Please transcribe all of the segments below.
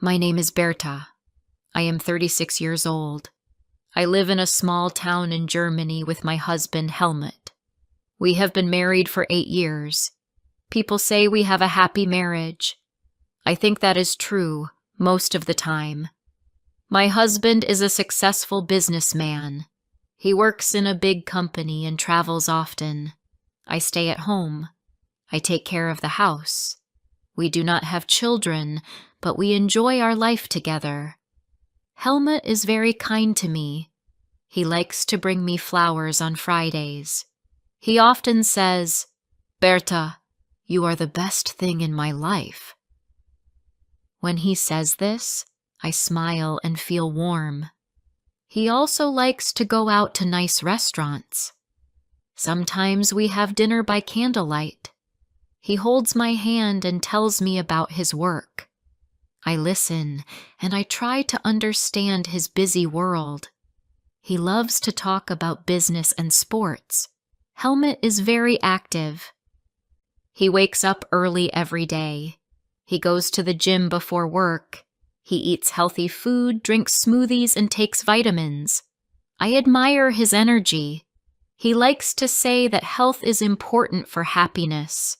My name is Berta. I am 36 years old. I live in a small town in Germany with my husband Helmut. We have been married for 8 years. People say we have a happy marriage. I think that is true most of the time. My husband is a successful businessman. He works in a big company and travels often. I stay at home. I take care of the house. We do not have children, but we enjoy our life together. Helmut is very kind to me. He likes to bring me flowers on Fridays. He often says, "Berta, you are the best thing in my life." When he says this, I smile and feel warm. He also likes to go out to nice restaurants. Sometimes we have dinner by candlelight. He holds my hand and tells me about his work. I listen, and I try to understand his busy world. He loves to talk about business and sports. Helmut is very active. He wakes up early every day. He goes to the gym before work. He eats healthy food, drinks smoothies, and takes vitamins. I admire his energy. He likes to say that health is important for happiness.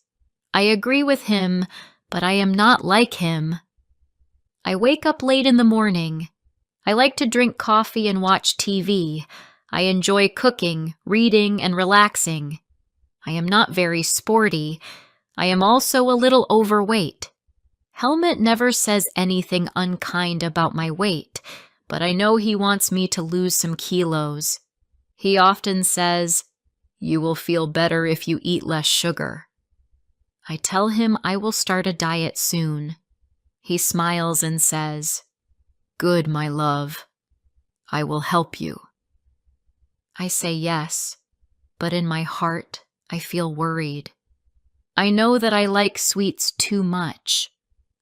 I agree with him, but I am not like him. I wake up late in the morning. I like to drink coffee and watch TV. I enjoy cooking, reading, and relaxing. I am not very sporty. I am also a little overweight. Helmut never says anything unkind about my weight, but I know he wants me to lose some kilos. He often says, "You will feel better if you eat less sugar." I tell him I will start a diet soon. He smiles and says, "Good, my love. I will help you." I say yes, but in my heart, I feel worried. I know that I like sweets too much.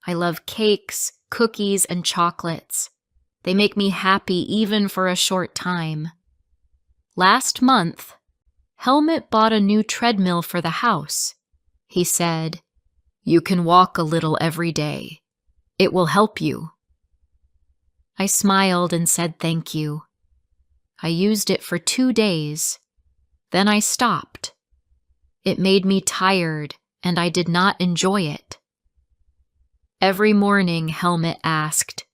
I love cakes, cookies, and chocolates. They make me happy even for a short time. Last month, Helmut bought a new treadmill for the house. He said, "You can walk a little every day. It will help you." I smiled and said thank you. I used it for 2 days. Then I stopped. It made me tired, and I did not enjoy it. Every morning, Helmut asked,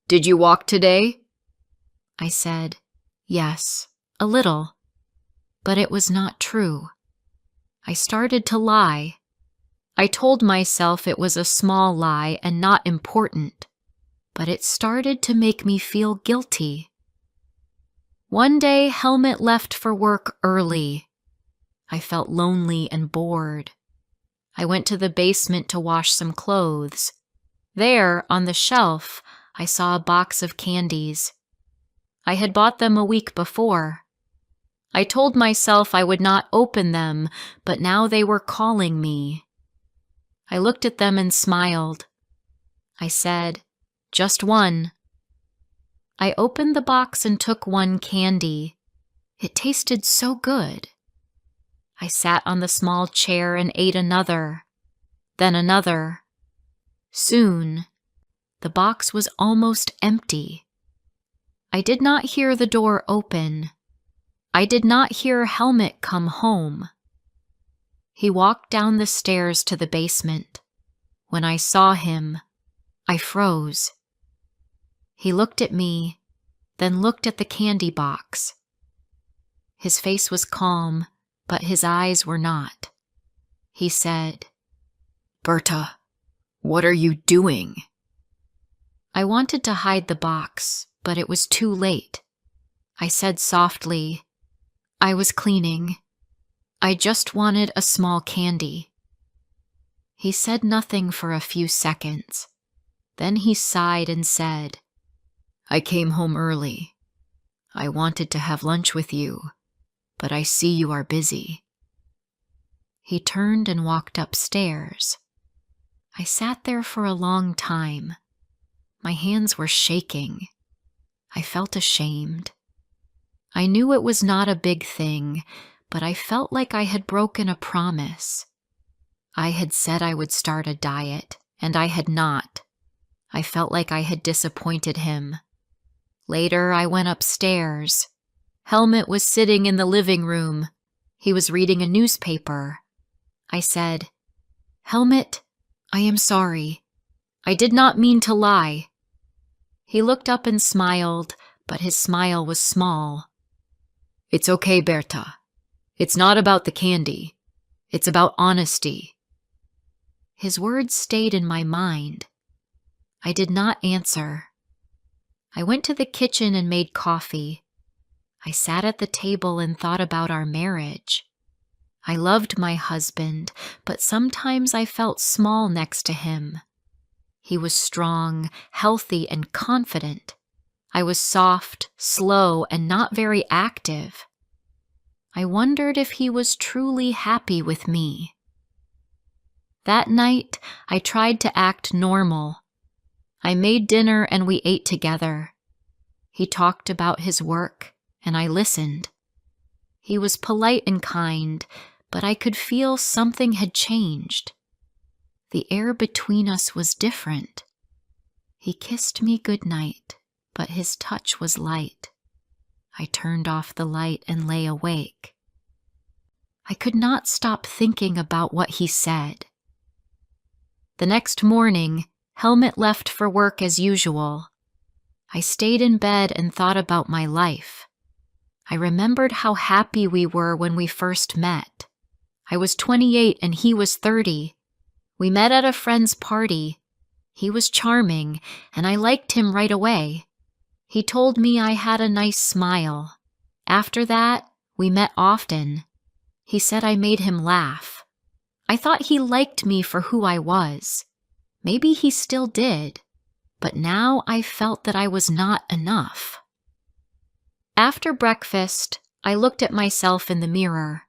"Did you walk today?" I said, "Yes, a little." But it was not true. I started to lie. I told myself it was a small lie and not important, but it started to make me feel guilty. One day, Helmut left for work early. I felt lonely and bored. I went to the basement to wash some clothes. There, on the shelf, I saw a box of candies. I had bought them a week before. I told myself I would not open them, but now they were calling me. I looked at them and smiled. I said, "Just one." I opened the box and took one candy. It tasted so good. I sat on the small chair and ate another, then another. Soon, the box was almost empty. I did not hear the door open. I did not hear Helmut come home. He walked down the stairs to the basement. When I saw him, I froze. He looked at me, then looked at the candy box. His face was calm, but his eyes were not. He said, "Berta, what are you doing?" I wanted to hide the box, but it was too late. I said softly, "I was cleaning. I just wanted a small candy." He said nothing for a few seconds. Then he sighed and said, "I came home early. I wanted to have lunch with you, but I see you are busy." He turned and walked upstairs. I sat there for a long time. My hands were shaking. I felt ashamed. I knew it was not a big thing, but I felt like I had broken a promise. I had said I would start a diet, and I had not. I felt like I had disappointed him. Later, I went upstairs. Helmut was sitting in the living room. He was reading a newspaper. I said, "Helmut, I am sorry. I did not mean to lie." He looked up and smiled, but his smile was small. "It's okay, Berta. It's not about the candy. It's about honesty." His words stayed in my mind. I did not answer. I went to the kitchen and made coffee. I sat at the table and thought about our marriage. I loved my husband, but sometimes I felt small next to him. He was strong, healthy, and confident. I was soft, slow, and not very active. I wondered if he was truly happy with me. That night, I tried to act normal. I made dinner and we ate together. He talked about his work, and I listened. He was polite and kind, but I could feel something had changed. The air between us was different. He kissed me goodnight, but his touch was light. I turned off the light and lay awake. I could not stop thinking about what he said. The next morning, Helmut left for work as usual. I stayed in bed and thought about my life. I remembered how happy we were when we first met. I was 28 and he was 30. We met at a friend's party. He was charming, and I liked him right away. He told me I had a nice smile. After that, we met often. He said I made him laugh. I thought he liked me for who I was. Maybe he still did, but now I felt that I was not enough. After breakfast, I looked at myself in the mirror.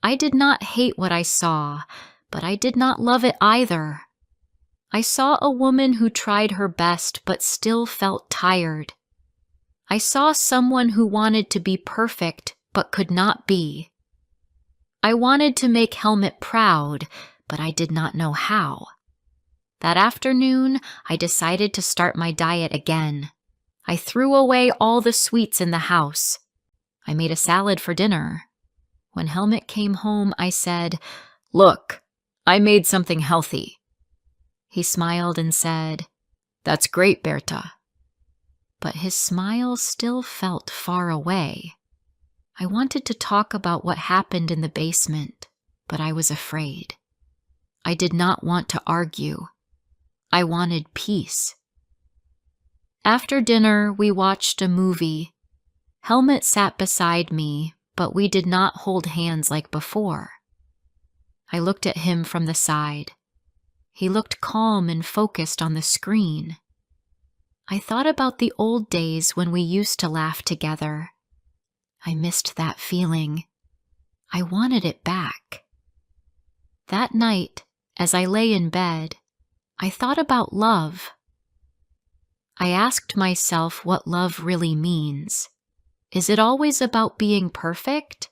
I did not hate what I saw, but I did not love it either. I saw a woman who tried her best but still felt tired. I saw someone who wanted to be perfect but could not be. I wanted to make Helmut proud, but I did not know how. That afternoon, I decided to start my diet again. I threw away all the sweets in the house. I made a salad for dinner. When Helmut came home, I said, "Look, I made something healthy." He smiled and said, "That's great, Berta." But his smile still felt far away. I wanted to talk about what happened in the basement, but I was afraid. I did not want to argue. I wanted peace. After dinner, we watched a movie. Helmut sat beside me, but we did not hold hands like before. I looked at him from the side. He looked calm and focused on the screen. I thought about the old days when we used to laugh together. I missed that feeling. I wanted it back. That night, as I lay in bed, I thought about love. I asked myself what love really means. Is it always about being perfect,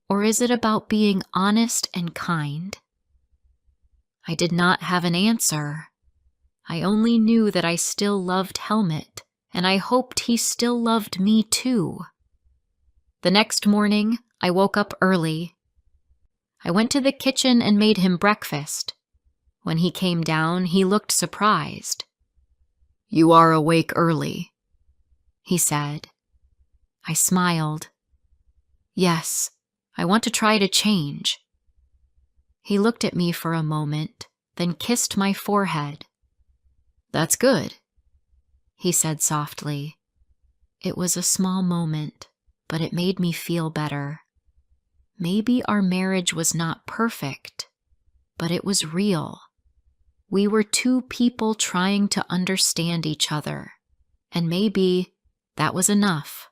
or is it about being honest and kind? I did not have an answer. I only knew that I still loved Helmut, and I hoped he still loved me too. The next morning, I woke up early. I went to the kitchen and made him breakfast. When he came down, he looked surprised. "You are awake early," he said. I smiled. "Yes, I want to try to change." He looked at me for a moment, then kissed my forehead. "That's good," he said softly. It was a small moment, but it made me feel better. Maybe our marriage was not perfect, but it was real. We were two people trying to understand each other, and maybe that was enough.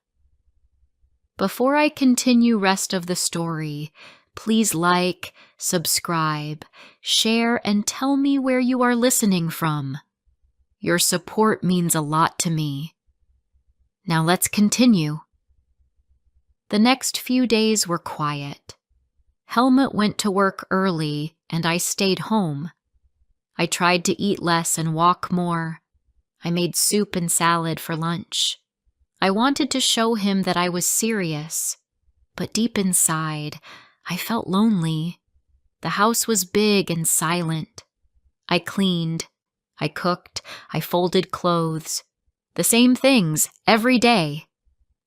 Before I continue rest of the story, please like, subscribe, share, and tell me where you are listening from. Your support means a lot to me. Now let's continue. The next few days were quiet. Helmut went to work early, and I stayed home. I tried to eat less and walk more. I made soup and salad for lunch. I wanted to show him that I was serious, but deep inside, I felt lonely. The house was big and silent. I cleaned, I cooked, I folded clothes. The same things every day.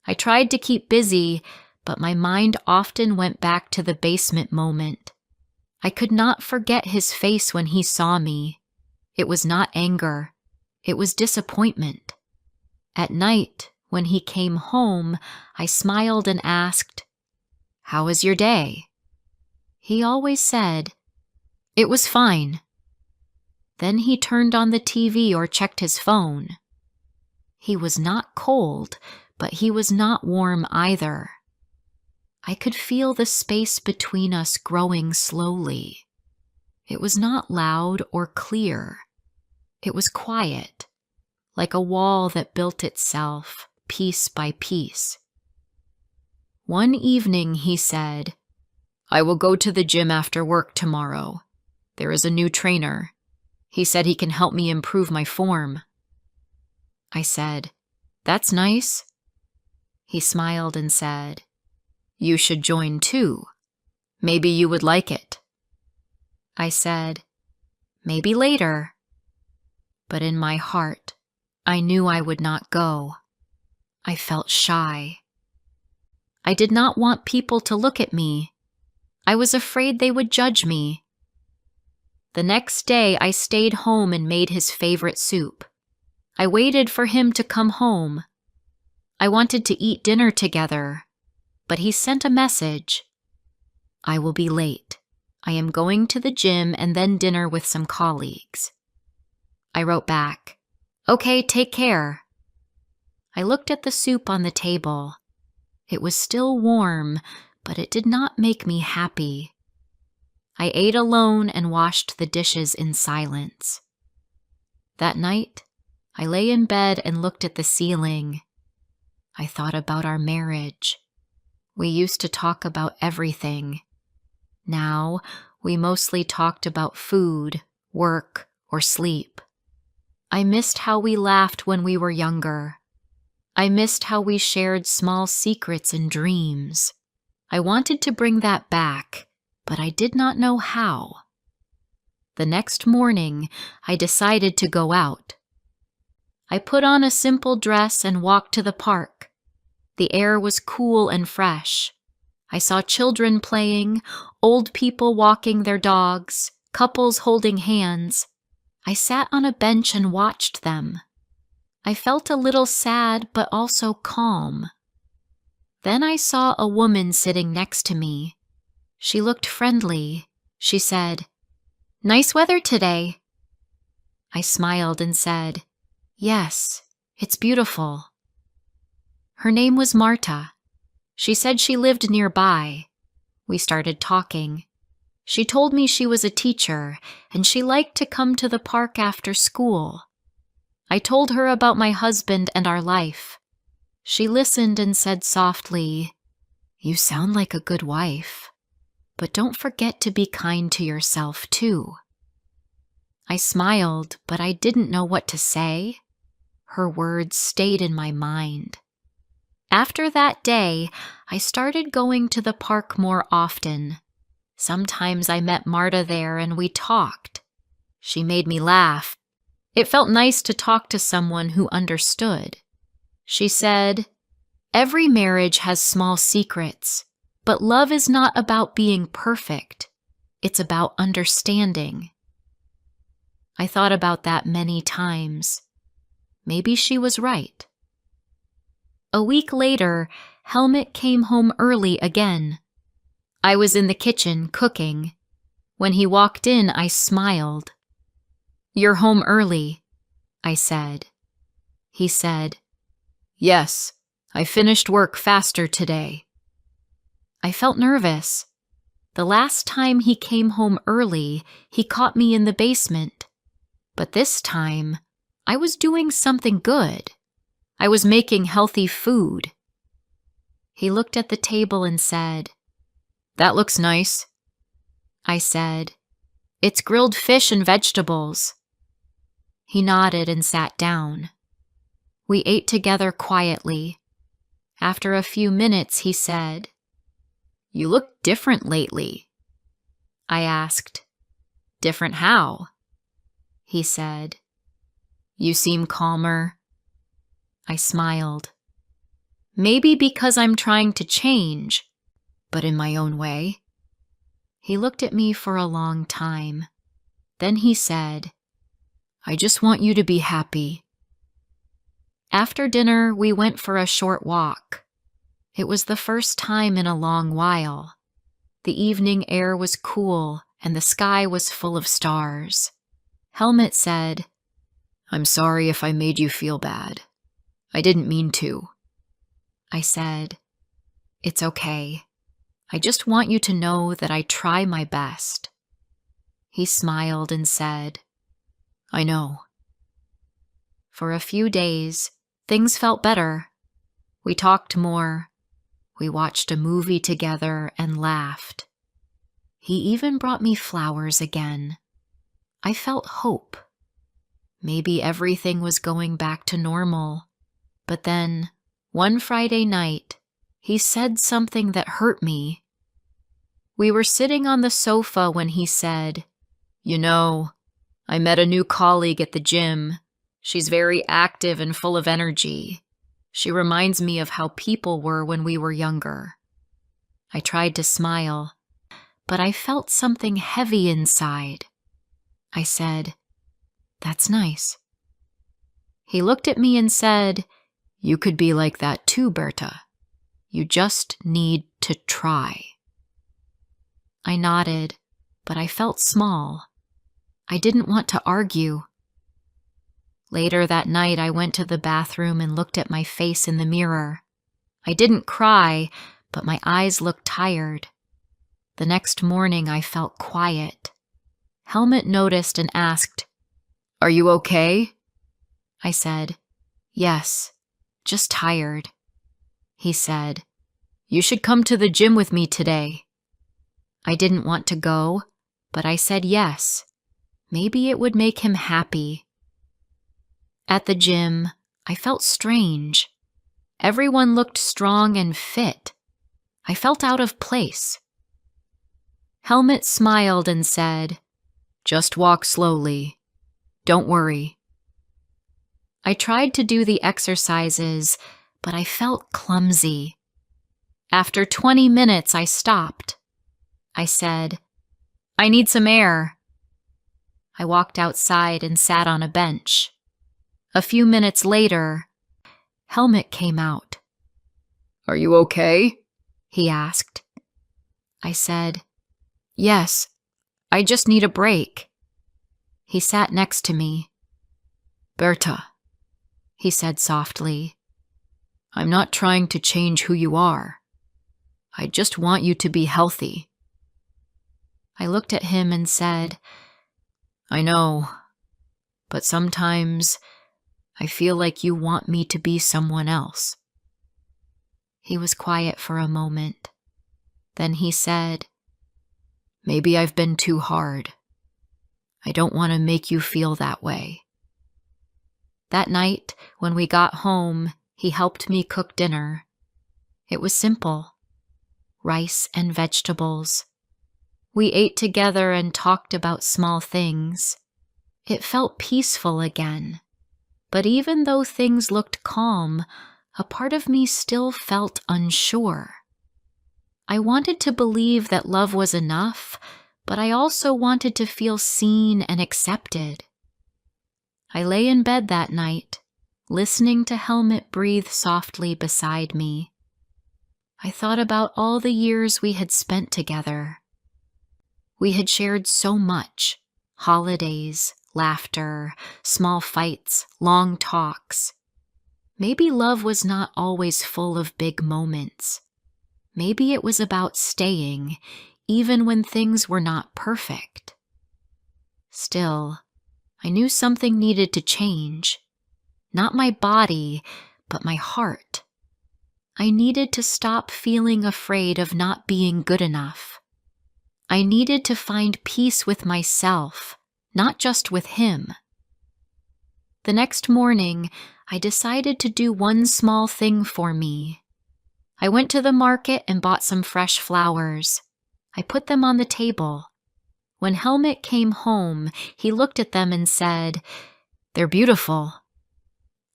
I tried to keep busy, but my mind often went back to the basement moment. I could not forget his face when he saw me. It was not anger. It was disappointment. At night, when he came home, I smiled and asked, "How was your day?" He always said, "It was fine." Then he turned on the TV or checked his phone. He was not cold, but he was not warm either. I could feel the space between us growing slowly. It was not loud or clear. It was quiet, like a wall that built itself piece by piece. One evening he said, "I will go to the gym after work tomorrow. There is a new trainer. He said he can help me improve my form." I said, "That's nice." He smiled and said, "You should join too. Maybe you would like it." I said, "Maybe later." But in my heart, I knew I would not go. I felt shy. I did not want people to look at me. I was afraid they would judge me. The next day, I stayed home and made his favorite soup. I waited for him to come home. I wanted to eat dinner together, but he sent a message. "I will be late. I am going to the gym and then dinner with some colleagues." I wrote back, "Okay, take care." I looked at the soup on the table. It was still warm, but it did not make me happy. I ate alone and washed the dishes in silence. That night, I lay in bed and looked at the ceiling. I thought about our marriage. We used to talk about everything. Now, we mostly talked about food, work, or sleep. I missed how we laughed when we were younger. I missed how we shared small secrets and dreams. I wanted to bring that back, but I did not know how. The next morning, I decided to go out. I put on a simple dress and walked to the park. The air was cool and fresh. I saw children playing, old people walking their dogs, couples holding hands. I sat on a bench and watched them. I felt a little sad but also calm. Then I saw a woman sitting next to me. She looked friendly. She said, "Nice weather today." I smiled and said, "Yes, it's beautiful." Her name was Marta. She said she lived nearby. We started talking. She told me she was a teacher and she liked to come to the park after school. I told her about my husband and our life. She listened and said softly, "You sound like a good wife, but don't forget to be kind to yourself too." I smiled, but I didn't know what to say. Her words stayed in my mind. After that day, I started going to the park more often. Sometimes I met Marta there and we talked. She made me laugh. It felt nice to talk to someone who understood. She said, "Every marriage has small secrets, but love is not about being perfect. It's about understanding." I thought about that many times. Maybe she was right. A week later, Helmut came home early again. I was in the kitchen cooking. When he walked in, I smiled. "You're home early," I said. He said, "Yes, I finished work faster today." I felt nervous. The last time he came home early, he caught me in the basement. But this time, I was doing something good. I was making healthy food. He looked at the table and said, "That looks nice." I said, "It's grilled fish and vegetables." He nodded and sat down. We ate together quietly. After a few minutes, he said, "You look different lately." I asked, "Different how?" He said, "You seem calmer." I smiled. "Maybe because I'm trying to change, but in my own way." He looked at me for a long time. Then he said, "I just want you to be happy." After dinner, we went for a short walk. It was the first time in a long while. The evening air was cool and the sky was full of stars. Helmut said, "I'm sorry if I made you feel bad. I didn't mean to." I said, "It's okay. I just want you to know that I try my best." He smiled and said, "I know." For a few days, things felt better. We talked more. We watched a movie together and laughed. He even brought me flowers again. I felt hope. Maybe everything was going back to normal. But then, one Friday night, he said something that hurt me. We were sitting on the sofa when he said, "You know, I met a new colleague at the gym. She's very active and full of energy. She reminds me of how people were when we were younger." I tried to smile, but I felt something heavy inside. I said, "That's nice." He looked at me and said, "You could be like that too, Berta. You just need to try." I nodded, but I felt small. I didn't want to argue. Later that night, I went to the bathroom and looked at my face in the mirror. I didn't cry, but my eyes looked tired. The next morning, I felt quiet. Helmut noticed and asked, "Are you okay?" I said, "Yes, just tired." He said, "You should come to the gym with me today." I didn't want to go, but I said yes. Maybe it would make him happy. At the gym, I felt strange. Everyone looked strong and fit. I felt out of place. Helmut smiled and said, "Just walk slowly. Don't worry." I tried to do the exercises, but I felt clumsy. After 20 minutes, I stopped. I said, "I need some air." I walked outside and sat on a bench. A few minutes later, Helmut came out. "Are you okay?" he asked. I said, "Yes, I just need a break." He sat next to me. "Berta," he said softly, "I'm not trying to change who you are. I just want you to be healthy." I looked at him and said, "I know, but sometimes I feel like you want me to be someone else." He was quiet for a moment. Then he said, "Maybe I've been too hard. I don't want to make you feel that way." That night, when we got home, he helped me cook dinner. It was simple: rice and vegetables. We ate together and talked about small things. It felt peaceful again. But even though things looked calm, a part of me still felt unsure. I wanted to believe that love was enough, but I also wanted to feel seen and accepted. I lay in bed that night, listening to Helmut breathe softly beside me. I thought about all the years we had spent together. We had shared so much: holidays, laughter, small fights, long talks. Maybe love was not always full of big moments. Maybe it was about staying, even when things were not perfect. Still, I knew something needed to change. Not my body, but my heart. I needed to stop feeling afraid of not being good enough. I needed to find peace with myself, not just with him. The next morning, I decided to do one small thing for me. I went to the market and bought some fresh flowers. I put them on the table. When Helmut came home, he looked at them and said, "They're beautiful."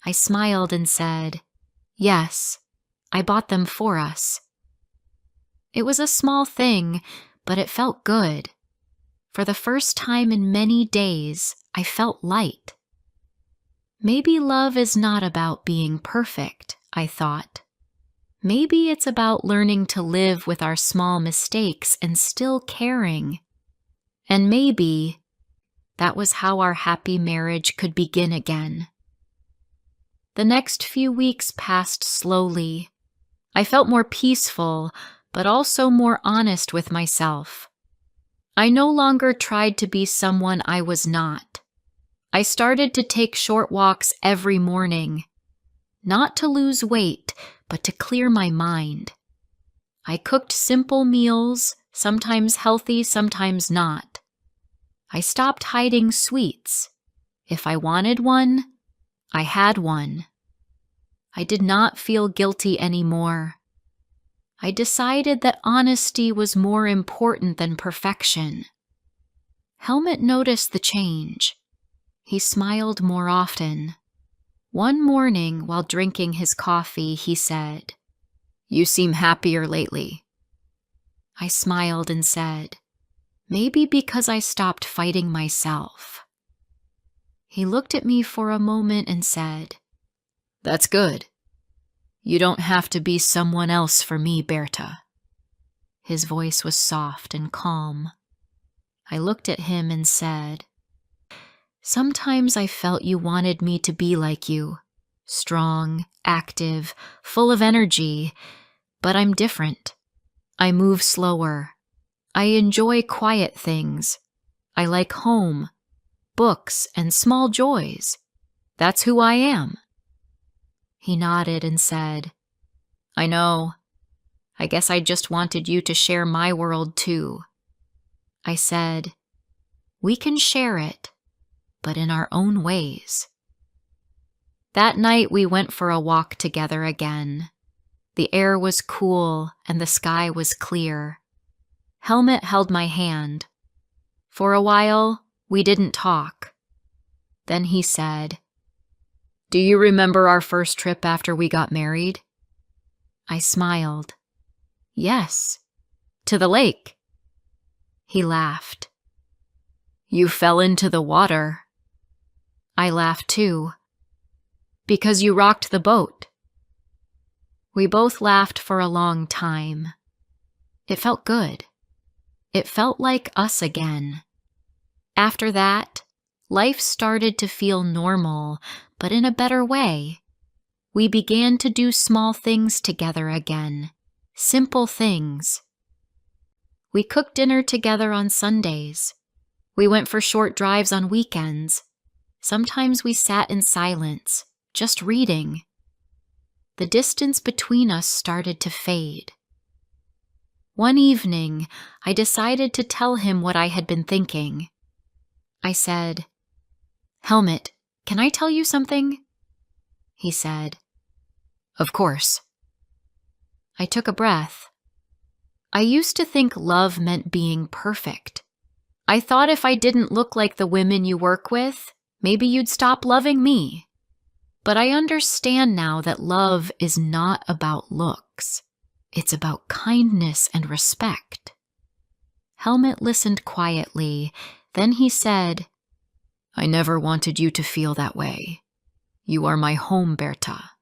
I smiled and said, "Yes, I bought them for us." It was a small thing, but it felt good. For the first time in many days, I felt light. Maybe love is not about being perfect, I thought. Maybe it's about learning to live with our small mistakes and still caring. And maybe that was how our happy marriage could begin again. The next few weeks passed slowly. I felt more peaceful, but also more honest with myself. I no longer tried to be someone I was not. I started to take short walks every morning, not to lose weight, but to clear my mind. I cooked simple meals, sometimes healthy, sometimes not. I stopped hiding sweets. If I wanted one, I had one. I did not feel guilty anymore. I decided that honesty was more important than perfection. Helmut noticed the change. He smiled more often. One morning, while drinking his coffee, he said, "You seem happier lately." I smiled and said, "Maybe because I stopped fighting myself." He looked at me for a moment and said, "That's good. You don't have to be someone else for me, Berta." His voice was soft and calm. I looked at him and said, "Sometimes I felt you wanted me to be like you, strong, active, full of energy, but I'm different. I move slower. I enjoy quiet things. I like home, books, and small joys. That's who I am." He nodded and said, "I know. I guess I just wanted you to share my world too." I said, "We can share it, but in our own ways." That night we went for a walk together again. The air was cool and the sky was clear. Helmut held my hand. For a while, we didn't talk. Then he said, "Do you remember our first trip after we got married?" I smiled. "Yes, to the lake." He laughed. "You fell into the water." I laughed too. "Because you rocked the boat." We both laughed for a long time. It felt good. It felt like us again. After that, life started to feel normal, but in a better way. We began to do small things together again, simple things. We cooked dinner together on Sundays. We went for short drives on weekends. Sometimes we sat in silence, just reading. The distance between us started to fade. One evening, I decided to tell him what I had been thinking. I said, "Helmut, can I tell you something?" He said, "Of course." I took a breath. I used to think love meant being perfect. I thought if I didn't look like the women you work with, maybe you'd stop loving me. But I understand now that love is not about looks. It's about kindness and respect. Helmut listened quietly. Then he said, "I never wanted you to feel that way. You are my home, Berta.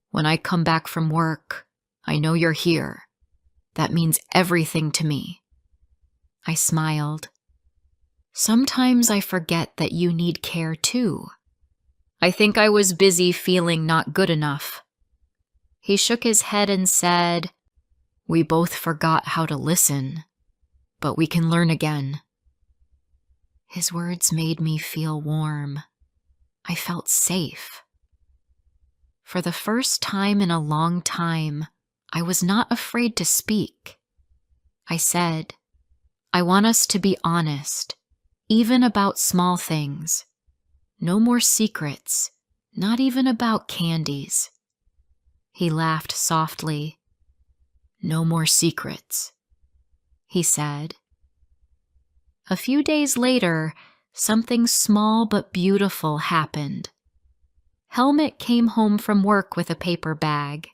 When I come back from work, I know you're here. That means everything to me." I smiled. "Sometimes I forget that you need care too. I think I was busy feeling not good enough." He shook his head and said, "We both forgot how to listen, but we can learn again." His words made me feel warm. I felt safe. For the first time in a long time, I was not afraid to speak. I said, "I want us to be honest, even about small things. No more secrets, not even about candies. He laughed softly. No more secrets, he said. A few days later, something small but beautiful happened. Helmut came home from work with a paper bag.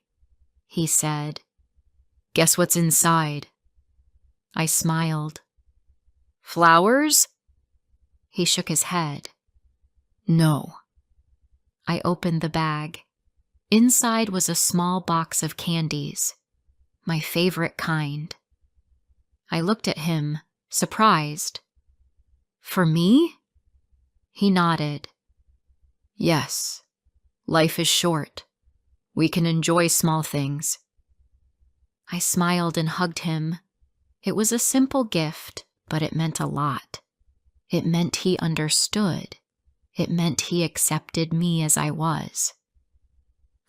He said, "Guess what's inside?" I smiled. "Flowers?" He shook his head. "No." I opened the bag. Inside was a small box of candies, my favorite kind. I looked at him, surprised. "For me?" He nodded. "Yes. Life is short. We can enjoy small things." I smiled and hugged him. It was a simple gift, but it meant a lot. It meant he understood. It meant he accepted me as I was.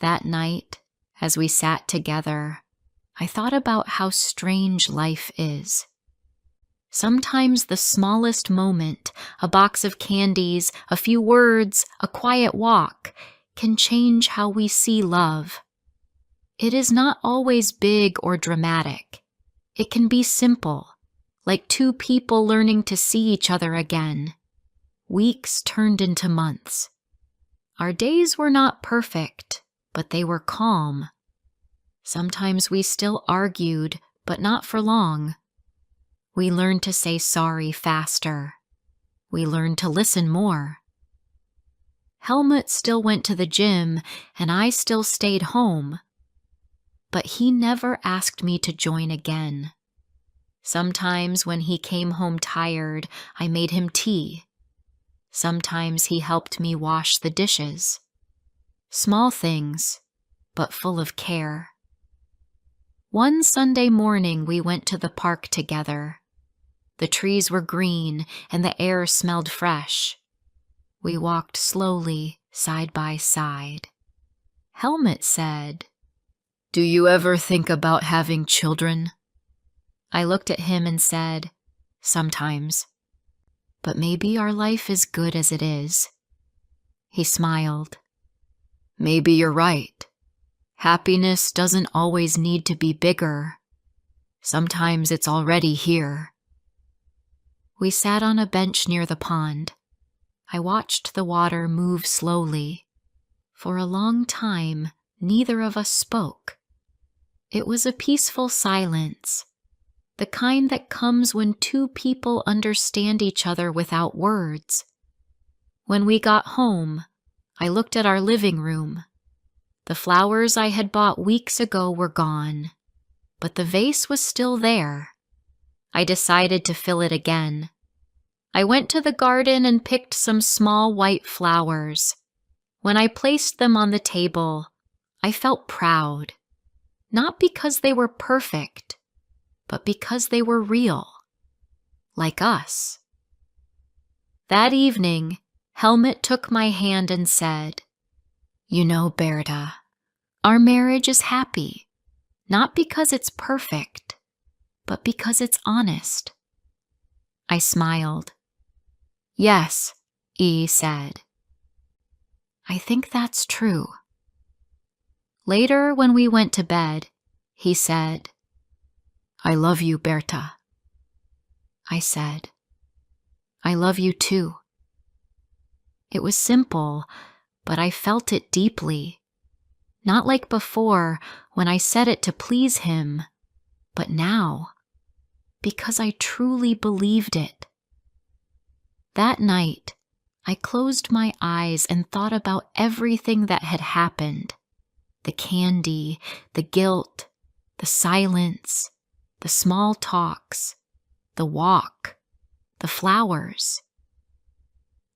That night, as we sat together, I thought about how strange life is. Sometimes the smallest moment, a box of candies, a few words, a quiet walk, can change how we see love. It is not always big or dramatic. It can be simple, like two people learning to see each other again. Weeks turned into months. Our days were not perfect, but they were calm. Sometimes we still argued, but not for long. We learned to say sorry faster. We learned to listen more. Helmut still went to the gym, and I still stayed home. But he never asked me to join again. Sometimes when he came home tired, I made him tea. Sometimes he helped me wash the dishes. Small things, but full of care. One Sunday morning we went to the park together. The trees were green and the air smelled fresh. We walked slowly, side by side. Helmut said, "Do you ever think about having children?" I looked at him and said, "Sometimes. But maybe our life is good as it is." He smiled. "Maybe you're right. Happiness doesn't always need to be bigger. Sometimes it's already here." We sat on a bench near the pond. I watched the water move slowly. For a long time, neither of us spoke. It was a peaceful silence, the kind that comes when two people understand each other without words. When we got home, I looked at our living room. The flowers I had bought weeks ago were gone, but the vase was still there. I decided to fill it again. I went to the garden and picked some small white flowers. When I placed them on the table, I felt proud. Not because they were perfect, but because they were real. Like us. That evening, Helmut took my hand and said, "You know, Berta, our marriage is happy, not because it's perfect, but because it's honest." I smiled. "Yes," he said. "I think that's true." Later, when we went to bed, he said, "I love you, Berta." I said, "I love you too." It was simple, but I felt it deeply. Not like before, when I said it to please him, but now, because I truly believed it. That night, I closed my eyes and thought about everything that had happened. The candy, the guilt, the silence, the small talks, the walk, the flowers.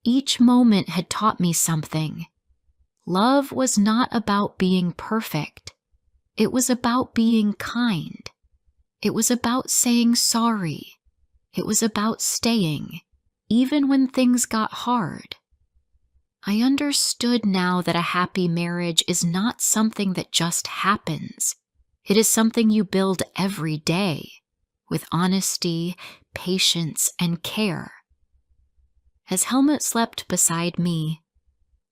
Each moment had taught me something. Love was not about being perfect. It was about being kind. It was about saying sorry. It was about staying, even when things got hard. I understood now that a happy marriage is not something that just happens. It is something you build every day, with honesty, patience, and care. As Helmut slept beside me,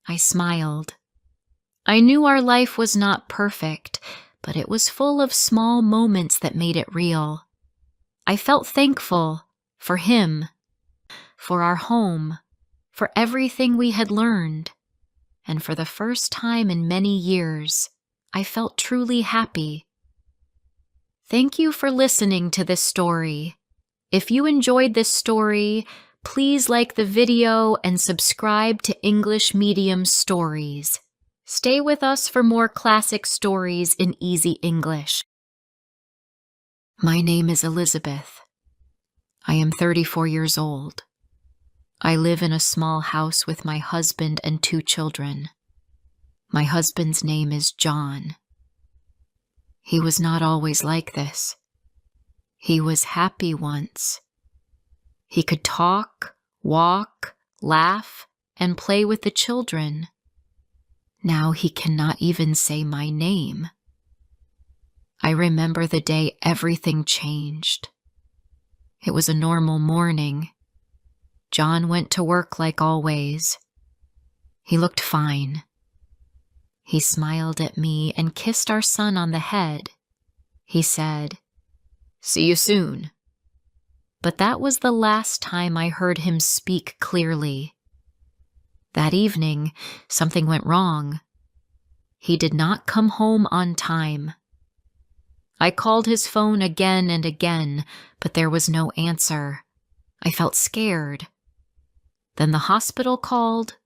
I smiled. I knew our life was not perfect, but it was full of small moments that made it real. I felt thankful for him, for our home, for everything we had learned, and for the first time in many years, I felt truly happy. Thank you for listening to this story. If you enjoyed this story, please like the video and subscribe to English Medium Stories. Stay with us for more classic stories in easy English. My name is Elizabeth. I am 34 years old. I live in a small house with my husband and 2 children. My husband's name is John. He was not always like this. He was happy once. He could talk, walk, laugh, and play with the children. Now he cannot even say my name. I remember the day everything changed. It was a normal morning. John went to work like always. He looked fine. He smiled at me and kissed our son on the head. He said, "See you soon." But that was the last time I heard him speak clearly. That evening, something went wrong. He did not come home on time. I called his phone again and again, but there was no answer. I felt scared. Then the hospital called.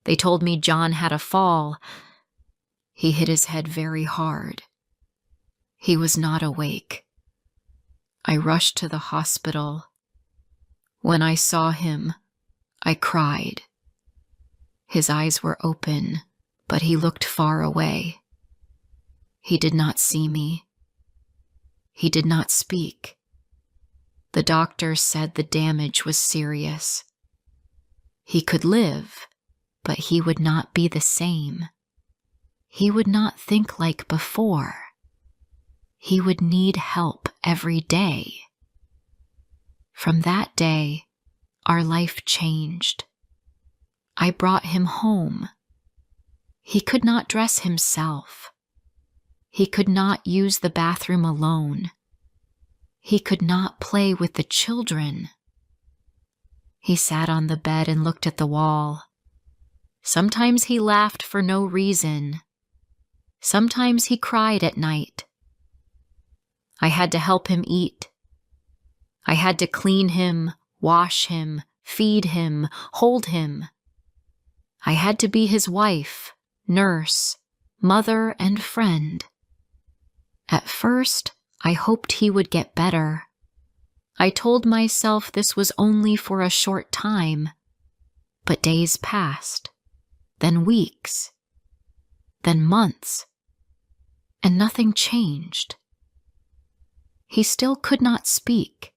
They told me John had a fall. He hit his head very hard. He was not awake. I rushed to the hospital. When I saw him, I cried. His eyes were open, but he looked far away. He did not see me. He did not speak. The doctor said the damage was serious. He could live, but he would not be the same. He would not think like before. He would need help every day. From that day, our life changed. I brought him home. He could not dress himself. He could not use the bathroom alone. He could not play with the children. He sat on the bed and looked at the wall. Sometimes he laughed for no reason. Sometimes he cried at night. I had to help him eat. I had to clean him, wash him, feed him, hold him. I had to be his wife, nurse, mother, and friend. At first, I hoped he would get better. I told myself this was only for a short time. But days passed, then weeks, then months, and nothing changed. He still could not speak.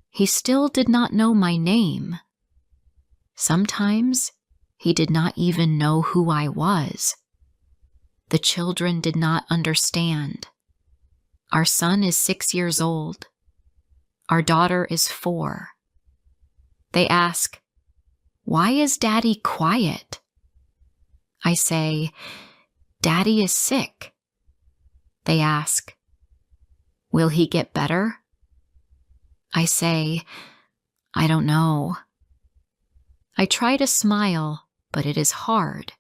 He still did not know my name. Sometimes he did not even know who I was. The children did not understand. Our son is 6 years old. Our daughter is 4. They ask, "Why is Daddy quiet?" I say, "Daddy is sick." They ask, "Will he get better?" I say, "I don't know." I try to smile, but it is hard.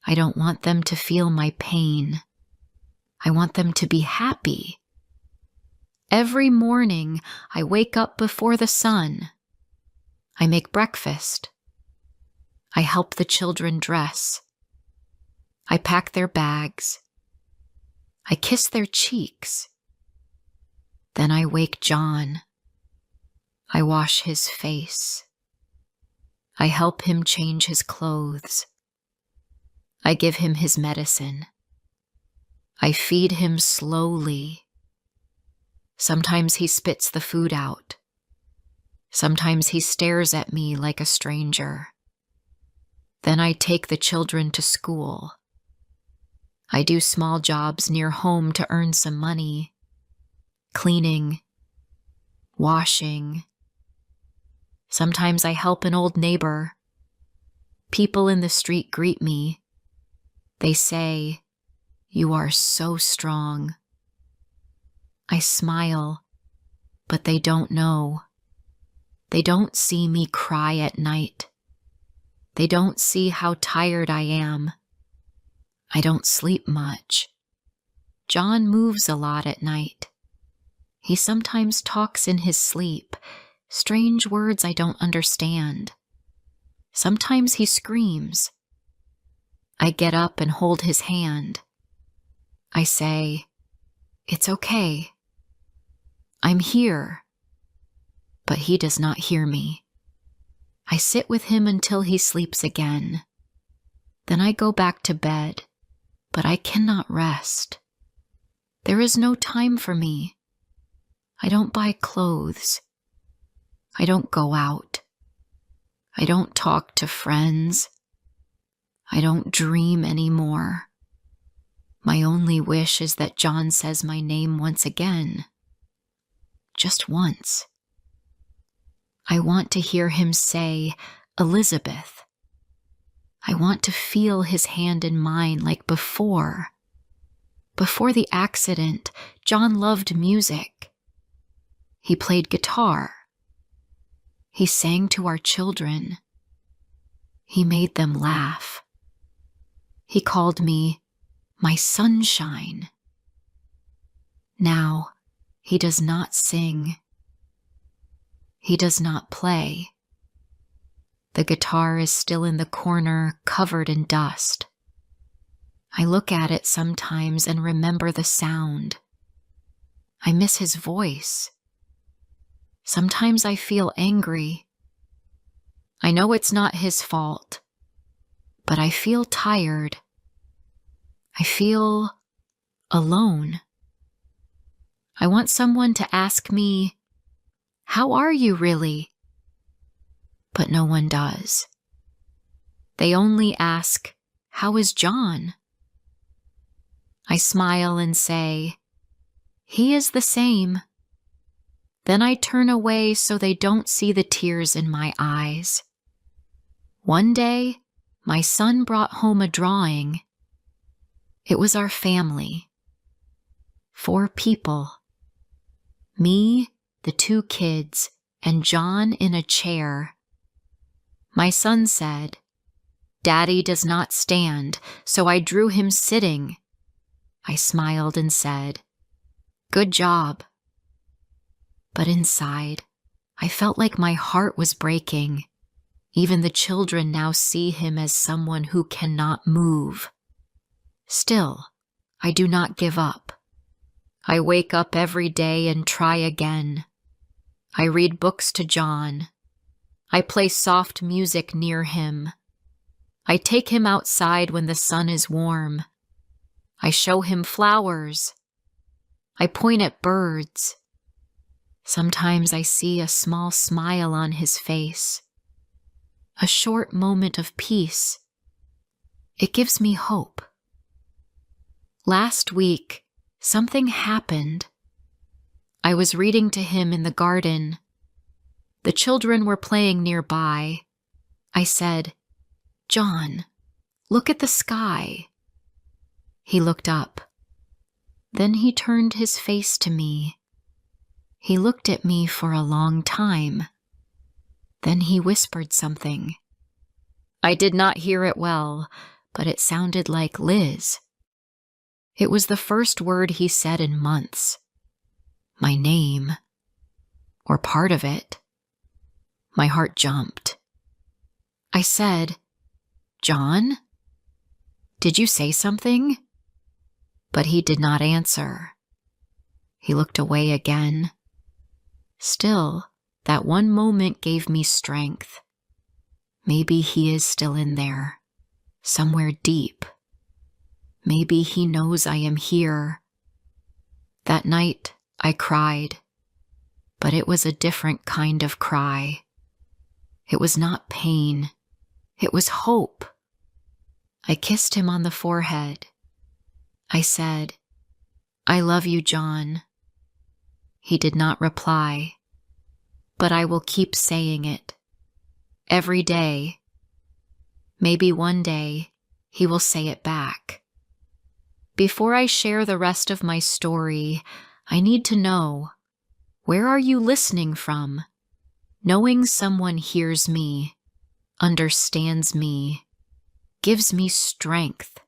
I don't want them to feel my pain. I want them to be happy. Every morning, I wake up before the sun. I make breakfast. I help the children dress. I pack their bags. I kiss their cheeks. Then I wake John. I wash his face. I help him change his clothes. I give him his medicine. I feed him slowly. Sometimes he spits the food out. Sometimes he stares at me like a stranger. Then I take the children to school. I do small jobs near home to earn some money. Cleaning, washing. Sometimes I help an old neighbor. People in the street greet me. They say, "You are so strong." I smile, but they don't know. They don't see me cry at night. They don't see how tired I am. I don't sleep much. John moves a lot at night. He sometimes talks in his sleep, strange words I don't understand. Sometimes he screams. I get up and hold his hand. I say, "It's okay. I'm here." But he does not hear me. I sit with him until he sleeps again. Then I go back to bed, but I cannot rest. There is no time for me. I don't buy clothes. I don't go out. I don't talk to friends. I don't dream anymore. My only wish is that John says my name once again. Just once. I want to hear him say, "Elizabeth." I want to feel his hand in mine like before. Before the accident, John loved music. He played guitar. He sang to our children. He made them laugh. He called me my sunshine. Now, he does not sing. He does not play. The guitar is still in the corner, covered in dust. I look at it sometimes and remember the sound. I miss his voice. Sometimes I feel angry. I know it's not his fault, but I feel tired. I feel alone. I want someone to ask me, "How are you really?" But no one does. They only ask, "How is John?" I smile and say, "He is the same." Then I turn away so they don't see the tears in my eyes. One day, my son brought home a drawing. It was our family. 4 people. Me, the 2 kids, and John in a chair. My son said, "Daddy does not stand, so I drew him sitting." I smiled and said, "Good job." But inside, I felt like my heart was breaking. Even the children now see him as someone who cannot move. Still, I do not give up. I wake up every day and try again. I read books to John. I play soft music near him. I take him outside when the sun is warm. I show him flowers. I point at birds. Sometimes I see a small smile on his face. A short moment of peace. It gives me hope. Last week, something happened. I was reading to him in the garden. The children were playing nearby. I said, "John, look at the sky." He looked up. Then he turned his face to me. He looked at me for a long time. Then he whispered something. I did not hear it well, but it sounded like Liz. It was the first word he said in months. My name, or part of it. My heart jumped. I said, "John, did you say something?" But he did not answer. He looked away again. Still, that one moment gave me strength. Maybe he is still in there, somewhere deep. Maybe he knows I am here. That night, I cried, but it was a different kind of cry. It was not pain. It was hope. I kissed him on the forehead. I said, "I love you, John." He did not reply, but I will keep saying it. Every day. Maybe one day he will say it back. Before I share the rest of my story, I need to know, where are you listening from? Knowing someone hears me, understands me, gives me strength.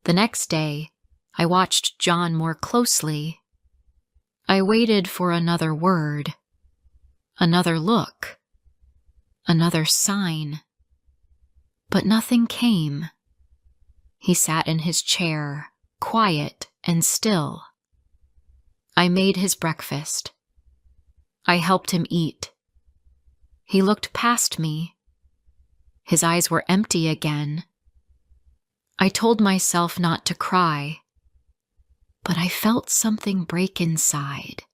The next day, I watched John more closely. I waited for another word, another look, another sign. But nothing came. He sat in his chair, quiet and still. I made his breakfast. I helped him eat. He looked past me. His eyes were empty again. I told myself not to cry, but I felt something break inside.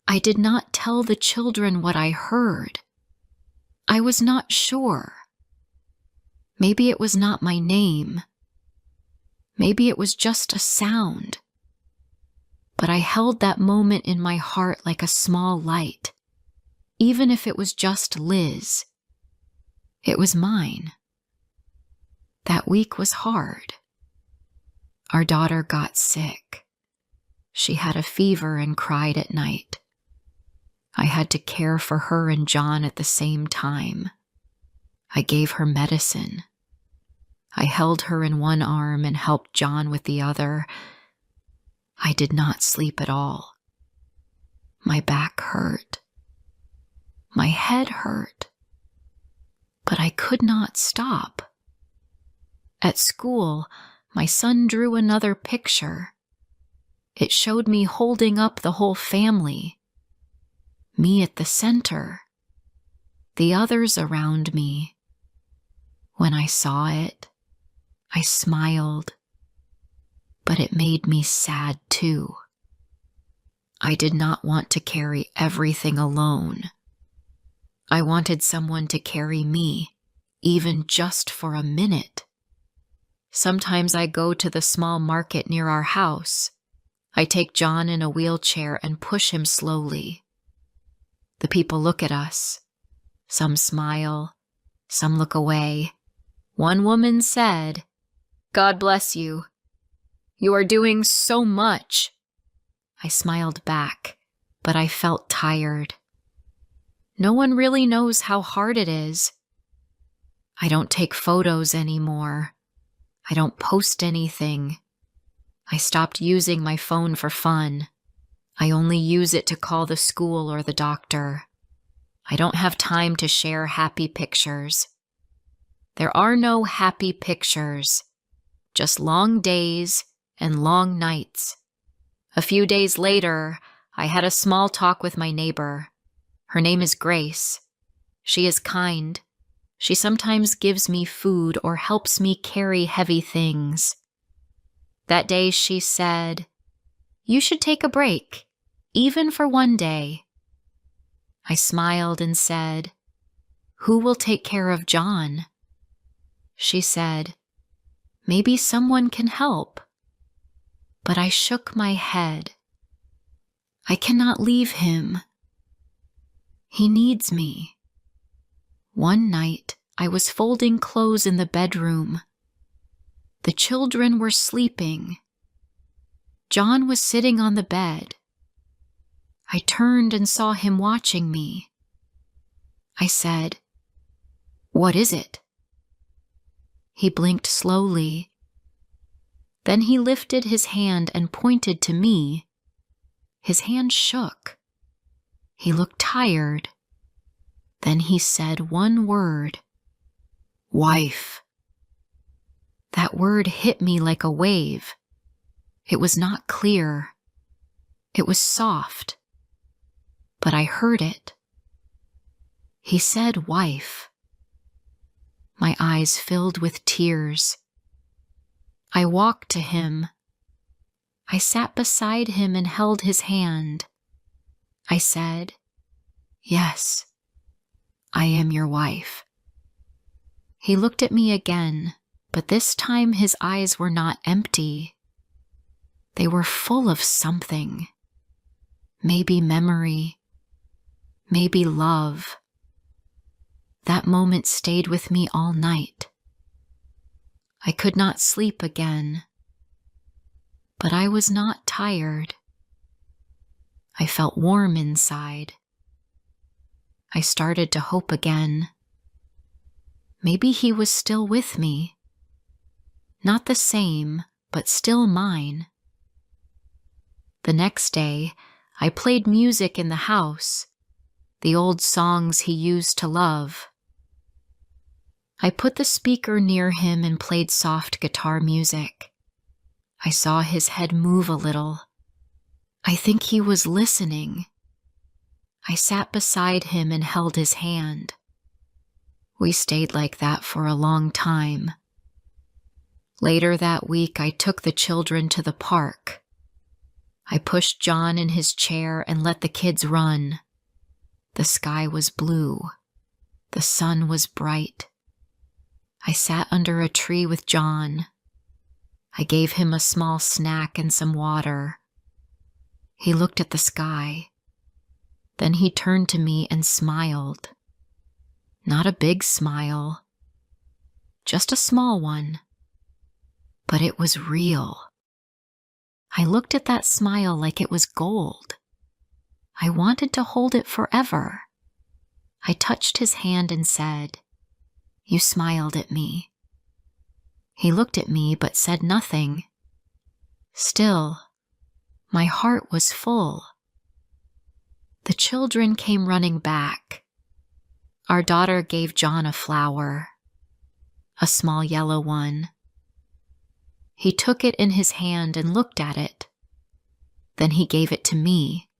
I did not tell the children what I heard. I was not sure. Maybe it was not my name. Maybe it was just a sound. But I held that moment in my heart like a small light, even if it was just Liz. It was mine. That week was hard. Our daughter got sick. She had a fever and cried at night. I had to care for her and John at the same time. I gave her medicine. I held her in one arm and helped John with the other. I did not sleep at all. My back hurt. My head hurt. But I could not stop. At school, my son drew another picture. It showed me holding up the whole family. Me at the center. The others around me. When I saw it, I smiled, but it made me sad too. I did not want to carry everything alone. I wanted someone to carry me, even just for a minute. Sometimes I go to the small market near our house. I take John in a wheelchair and push him slowly. The people look at us. Some smile, some look away. One woman said, "God bless you. You are doing so much." I smiled back, but I felt tired. No one really knows how hard it is. I don't take photos anymore. I don't post anything. I stopped using my phone for fun. I only use it to call the school or the doctor. I don't have time to share happy pictures. There are no happy pictures, just long days and long nights. A few days later, I had a small talk with my neighbor. Her name is Grace. She is kind. She sometimes gives me food or helps me carry heavy things. That day she said, "You should take a break, even for one day." I smiled and said, "Who will take care of John?" She said, "Maybe someone can help." But I shook my head. I cannot leave him. He needs me. One night, I was folding clothes in the bedroom. The children were sleeping. John was sitting on the bed. I turned and saw him watching me. I said, "What is it?" He blinked slowly. Then he lifted his hand and pointed to me. His hand shook. He looked tired. Then he said one word, "Wife." That word hit me like a wave. It was not clear. It was soft. But I heard it. He said wife. My eyes filled with tears. I walked to him. I sat beside him and held his hand. I said, "Yes, I am your wife." He looked at me again, but this time his eyes were not empty. They were full of something. Maybe memory. Maybe love. That moment stayed with me all night. I could not sleep again, but I was not tired. I felt warm inside. I started to hope again. Maybe he was still with me. Not the same, but still mine. The next day, I played music in the house, the old songs he used to love. I put the speaker near him and played soft guitar music. I saw his head move a little. I think he was listening. I sat beside him and held his hand. We stayed like that for a long time. Later that week, I took the children to the park. I pushed John in his chair and let the kids run. The sky was blue. The sun was bright. I sat under a tree with John. I gave him a small snack and some water. He looked at the sky. Then he turned to me and smiled. Not a big smile, just a small one. But it was real. I looked at that smile like it was gold. I wanted to hold it forever. I touched his hand and said, "You smiled at me." He looked at me but said nothing. Still, my heart was full. The children came running back. Our daughter gave John a flower, a small yellow one. He took it in his hand and looked at it. Then he gave it to me.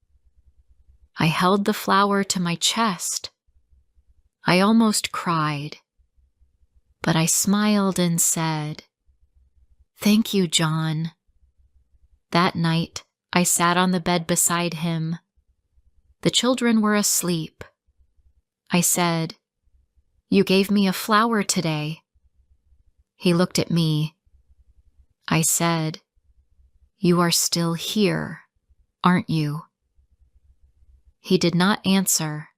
I held the flower to my chest. I almost cried, but I smiled and said, "Thank you, John." That night, I sat on the bed beside him. The children were asleep. I said, "You gave me a flower today." He looked at me. I said, "You are still here, aren't you?" He did not answer,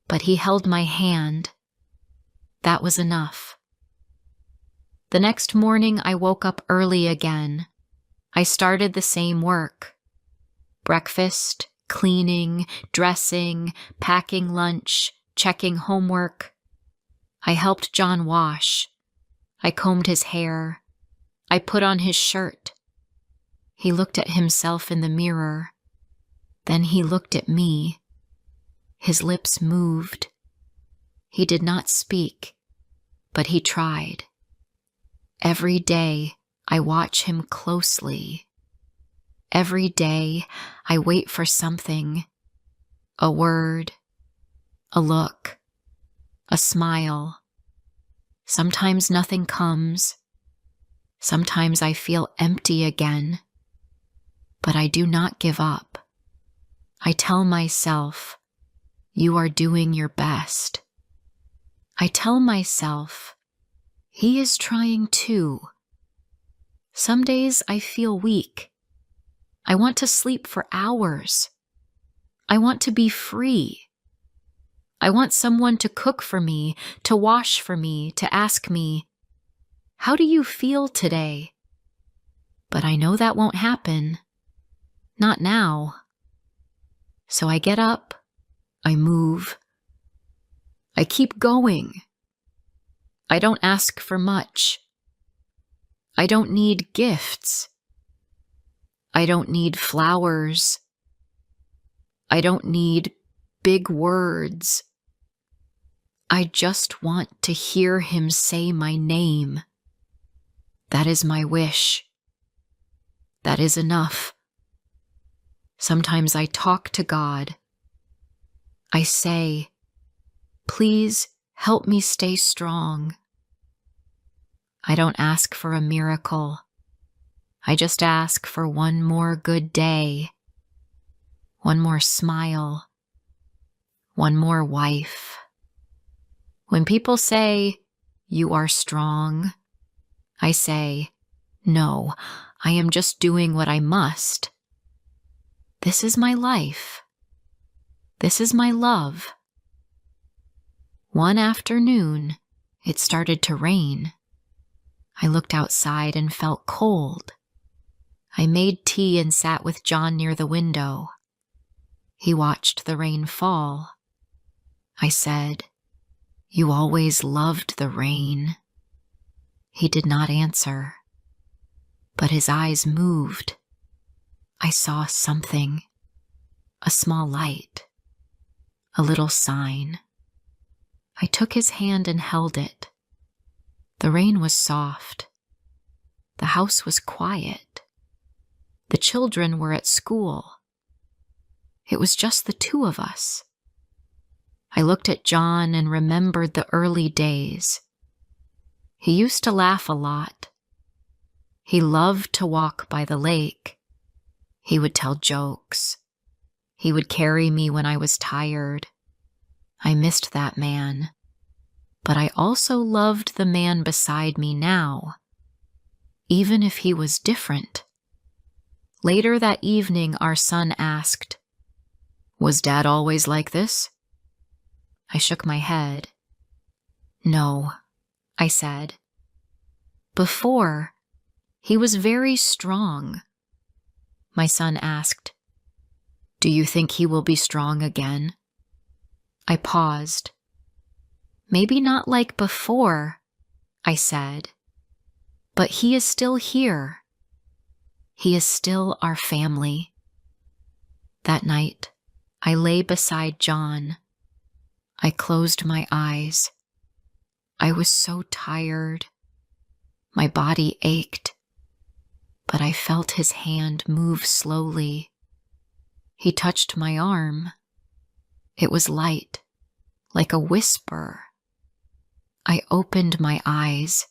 but he held my hand. That was enough. The next morning, I woke up early again. I started the same work. Breakfast, cleaning, dressing, packing lunch, checking homework. I helped John wash. I combed his hair. I put on his shirt. He looked at himself in the mirror. Then he looked at me. His lips moved. He did not speak, but he tried. Every day, I watch him closely. Every day, I wait for something, a word, a look, a smile. Sometimes nothing comes. Sometimes I feel empty again, but I do not give up. I tell myself, "You are doing your best." I tell myself, "He is trying too." Some days I feel weak. I want to sleep for hours. I want to be free. I want someone to cook for me, to wash for me, to ask me, "How do you feel today?" But I know that won't happen. Not now. So I get up, I move, I keep going. I don't ask for much. I don't need gifts. I don't need flowers. I don't need big words. I just want to hear him say my name. That is my wish. That is enough. Sometimes I talk to God. I say, "Please help me stay strong." I don't ask for a miracle. I just ask for one more good day, one more smile, one more wife. When people say, "You are strong," I say, "No, I am just doing what I must." This is my life. This is my love. One afternoon, it started to rain. I looked outside and felt cold. I made tea and sat with John near the window. He watched the rain fall. I said, "You always loved the rain." He did not answer, but his eyes moved. I saw something, a small light, a little sign. I took his hand and held it. The rain was soft. The house was quiet. The children were at school. It was just the two of us. I looked at John and remembered the early days. He used to laugh a lot. He loved to walk by the lake. He would tell jokes. He would carry me when I was tired. I missed that man. But I also loved the man beside me now, even if he was different. Later that evening, our son asked, "Was Dad always like this?" I shook my head. "No," I said. "Before, he was very strong." My son asked, "Do you think he will be strong again?" I paused. "Maybe not like before," I said, "but he is still here. He is still our family." That night, I lay beside John. I closed my eyes. I was so tired. My body ached, but I felt his hand move slowly. He touched my arm. It was light, like a whisper. I opened my eyes.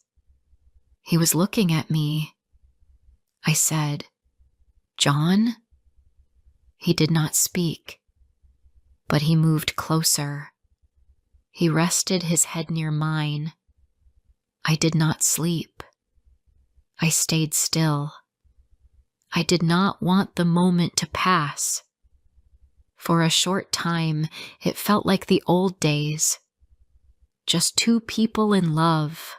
He was looking at me. I said, "John?" He did not speak, but he moved closer. He rested his head near mine. I did not sleep. I stayed still. I did not want the moment to pass. For a short time, it felt like the old days. Just two people in love,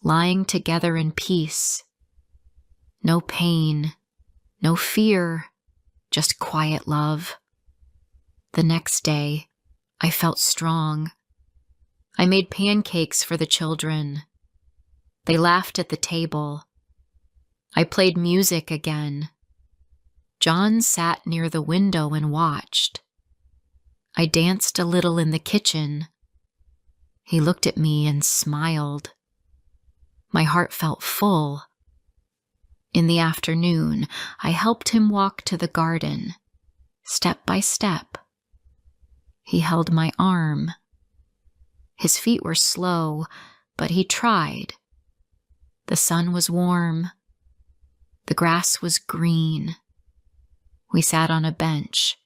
lying together in peace. No pain, no fear, just quiet love. The next day, I felt strong. I made pancakes for the children. They laughed at the table. I played music again. John sat near the window and watched. I danced a little in the kitchen. He looked at me and smiled. My heart felt full. In the afternoon, I helped him walk to the garden, step by step. He held my arm. His feet were slow, but he tried. The sun was warm. The grass was green. We sat on a bench.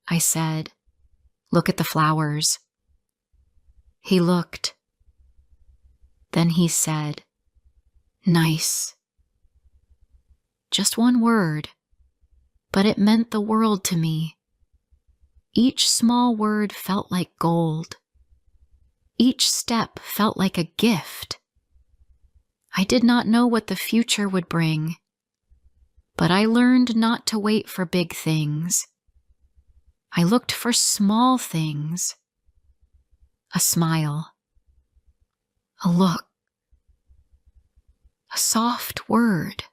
I said, "Look at the flowers." He looked. Then he said, "Nice." Just one word, but it meant the world to me. Each small word felt like gold. Each step felt like a gift. I did not know what the future would bring, but I learned not to wait for big things. I looked for small things. A smile, a look, a soft word.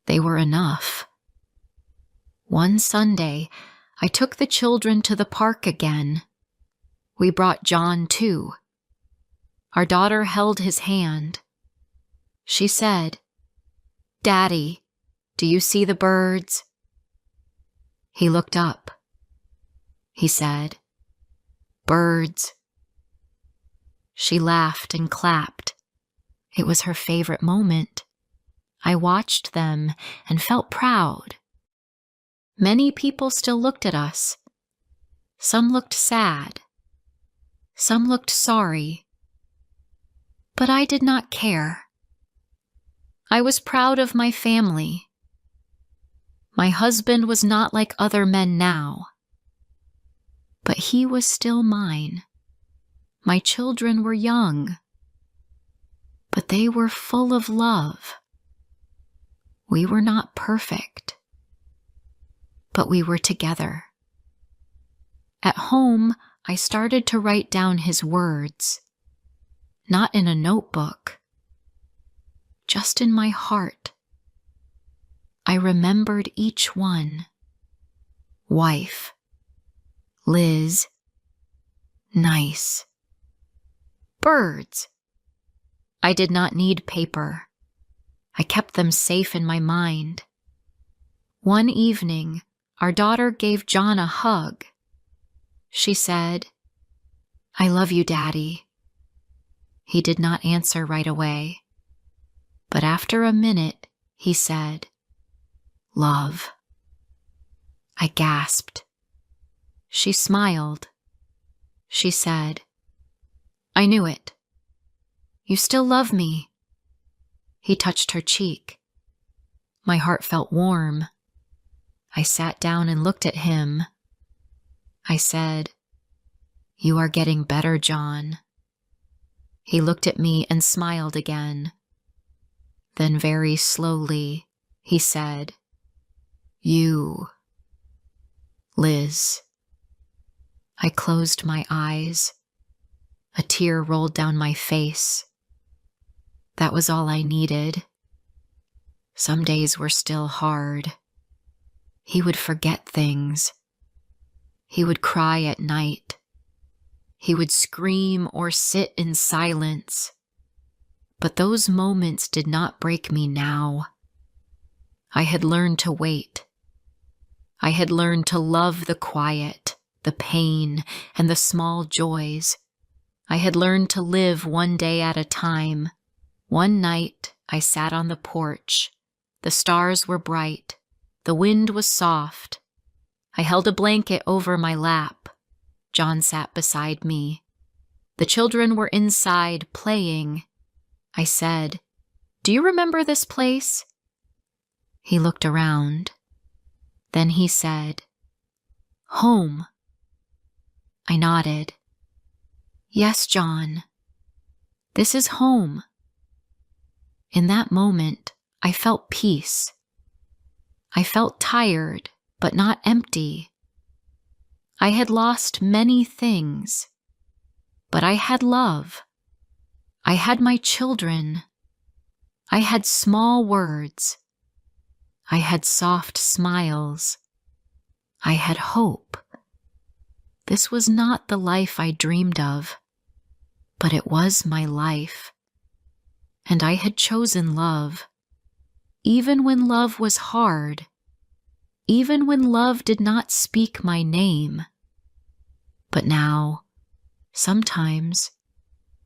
They were enough. One Sunday, I took the children to the park again. We brought John too. Our daughter held his hand. She said, "Daddy, do you see the birds?" He looked up. He said, "Birds." She laughed and clapped. It was her favorite moment. I watched them and felt proud. Many people still looked at us. Some looked sad. Some looked sorry. But I did not care. I was proud of my family. My husband was not like other men now, but he was still mine. My children were young, but they were full of love. We were not perfect, but we were together. At home, I started to write down his words, not in a notebook, just in my heart. I remembered each one. Wife, Liz, nice. Birds. I did not need paper. I kept them safe in my mind. One evening, our daughter gave John a hug. She said, "I love you, Daddy." He did not answer right away, but after a minute, he said, "Love." I gasped. She smiled. She said, "I knew it. You still love me." He touched her cheek. My heart felt warm. I sat down and looked at him. I said, "You are getting better, John." He looked at me and smiled again. Then very slowly, he said, "You, Liz." I closed my eyes. A tear rolled down my face. That was all I needed. Some days were still hard. He would forget things. He would cry at night. He would scream or sit in silence. But those moments did not break me now. I had learned to wait. I had learned to love the quiet, the pain, and the small joys. I had learned to live one day at a time. One night, I sat on the porch. The stars were bright. The wind was soft. I held a blanket over my lap. John sat beside me. The children were inside playing. I said, "Do you remember this place?" He looked around. Then he said, "Home." I nodded. "Yes, John. This is home." In that moment, I felt peace. I felt tired, but not empty. I had lost many things, but I had love. I had my children. I had small words. I had soft smiles. I had hope. This was not the life I dreamed of, but it was my life. And I had chosen love, even when love was hard, even when love did not speak my name. But now, sometimes,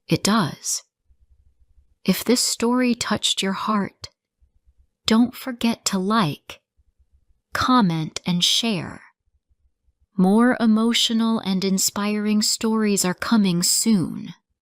it does. If this story touched your heart, don't forget to like, comment, and share. More emotional and inspiring stories are coming soon.